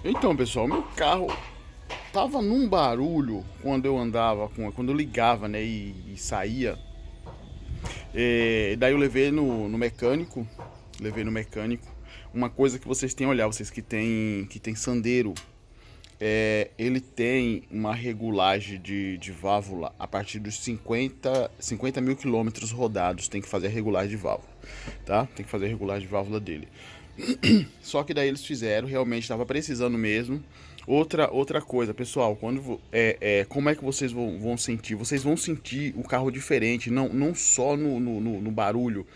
Então, pessoal, meu carro tava num barulho quando eu andava, quando eu ligava, né, e saía. Daí eu levei no mecânico, levei no mecânico. Uma coisa que vocês têm que olhar, vocês que tem Sandero, ele tem uma regulagem de válvula a partir dos 50 mil quilômetros rodados. Tem que fazer a regulagem de válvula, tá? Tem que fazer a regulagem de válvula dele. Só que daí eles fizeram, realmente estava precisando mesmo. Outra coisa, pessoal, como é que vocês vão sentir? Vocês vão sentir o carro diferente, não só no barulho,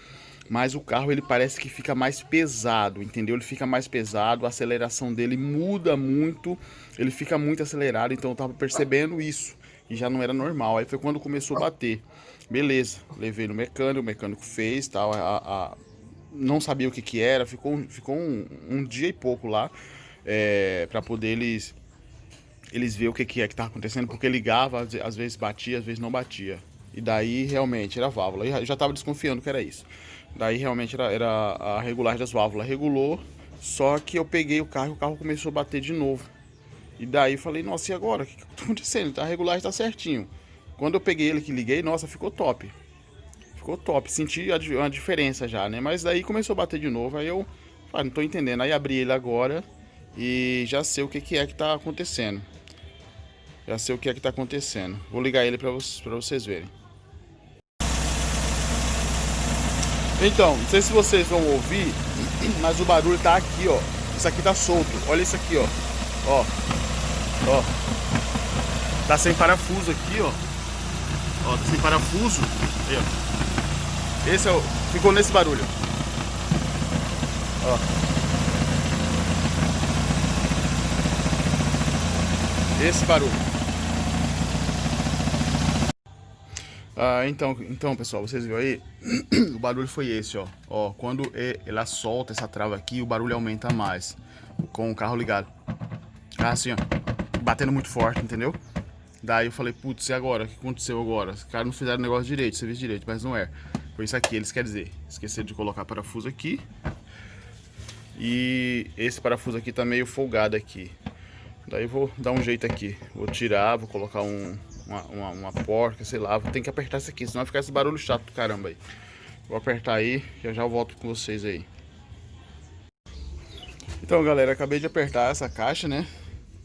mas o carro ele parece que fica mais pesado, entendeu? Ele fica mais pesado, a aceleração dele muda muito, ele fica muito acelerado, então eu tava percebendo isso, e já não era normal. Aí foi quando começou a bater. Beleza, levei no mecânico, o mecânico fez, tal, não sabia o que era, ficou um dia e pouco lá, para poder eles ver o que tava acontecendo, porque ligava, às vezes batia, às vezes não batia. E daí realmente era a válvula. Eu já tava desconfiando que era isso. Daí realmente era a regulagem das válvulas. Regulou, só que eu peguei o carro e o carro começou a bater de novo. E daí falei, nossa, e agora? O que tá acontecendo? A regulagem tá certinho. Quando eu peguei ele que liguei, nossa, ficou top. Ficou top, senti uma diferença já, né? Mas daí começou a bater de novo, aí eu falei, não tô entendendo. Aí abri ele agora e já sei o que é que tá acontecendo. Já sei o que é que tá acontecendo. Vou ligar ele pra vocês verem. Então, não sei se vocês vão ouvir, mas o barulho tá aqui, ó. Isso aqui tá solto. Olha isso aqui, ó. Ó. Ó. Tá sem parafuso aqui, ó. Ó, tá sem parafuso. Aí, ó. Esse é o... Ficou nesse barulho. Ó. Esse barulho. Então, pessoal, vocês viram aí? O barulho foi esse, ó. Ó, quando ela solta essa trava aqui, o barulho aumenta mais. Com o carro ligado. Assim, ó. Batendo muito forte, entendeu? Daí eu falei, putz, e agora? O que aconteceu agora? Os caras não fizeram o negócio direito, serviço direito, mas não é. Foi isso aqui, eles querem dizer. Esqueceram de colocar parafuso aqui. E esse parafuso aqui tá meio folgado aqui. Daí eu vou dar um jeito aqui. Vou tirar, vou colocar uma porca, sei lá. Vou ter que apertar isso aqui, senão vai ficar esse barulho chato do caramba aí. Vou apertar aí, já eu volto com vocês aí. Então, galera, acabei de apertar essa caixa, né?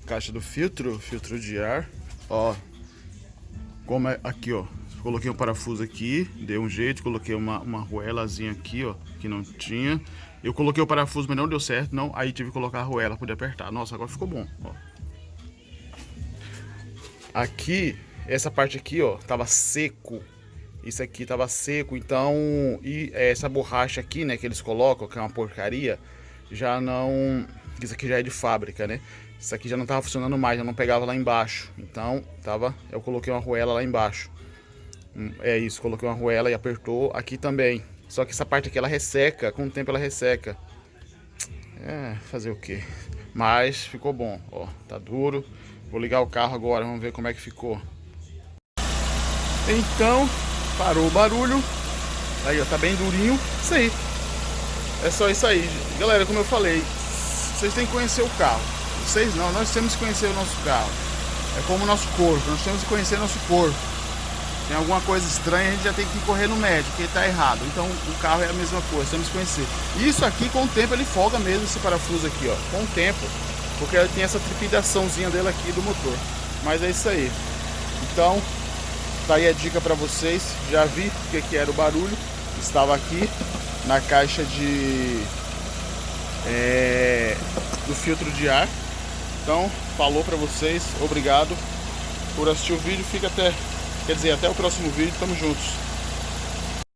Caixa do filtro de ar. Ó, como é aqui, ó. Coloquei um parafuso aqui, dei um jeito, coloquei uma arruelazinha aqui, ó, que não tinha. Eu coloquei o parafuso, mas não deu certo, não. Aí tive que colocar a arruela para poder apertar. Nossa, agora ficou bom, ó. Aqui, essa parte aqui, ó, tava seco. Isso aqui tava seco, então... E essa borracha aqui, né, que eles colocam, que é uma porcaria, já não... Isso aqui já é de fábrica, né? Isso aqui já não tava funcionando mais, já não pegava lá embaixo. Então, eu coloquei uma arruela lá embaixo. É isso, coloquei uma arruela e apertou aqui também. Só que essa parte aqui, ela resseca, com o tempo ela resseca. Fazer o quê? Mas ficou bom, ó, tá duro. Vou ligar o carro agora, vamos ver como é que ficou. Então, parou o barulho. Aí, ó, tá bem durinho. Isso aí. É só isso aí. Galera, como eu falei, vocês têm que conhecer o carro. Vocês não, nós temos que conhecer o nosso carro. É como o nosso corpo, nós temos que conhecer nosso corpo. Tem alguma coisa estranha, a gente já tem que correr no médico, porque tá errado. Então o carro é a mesma coisa, temos que conhecer. Isso aqui, com o tempo, ele folga mesmo, esse parafuso aqui, ó. Com o tempo, porque ele tem essa trepidaçãozinha dele aqui do motor. Mas é isso aí. Então, tá aí a dica pra vocês. Já vi o que era o barulho. Estava aqui na caixa do filtro de ar. Então, falou pra vocês. Obrigado por assistir o vídeo. Até o próximo vídeo. Tamo juntos.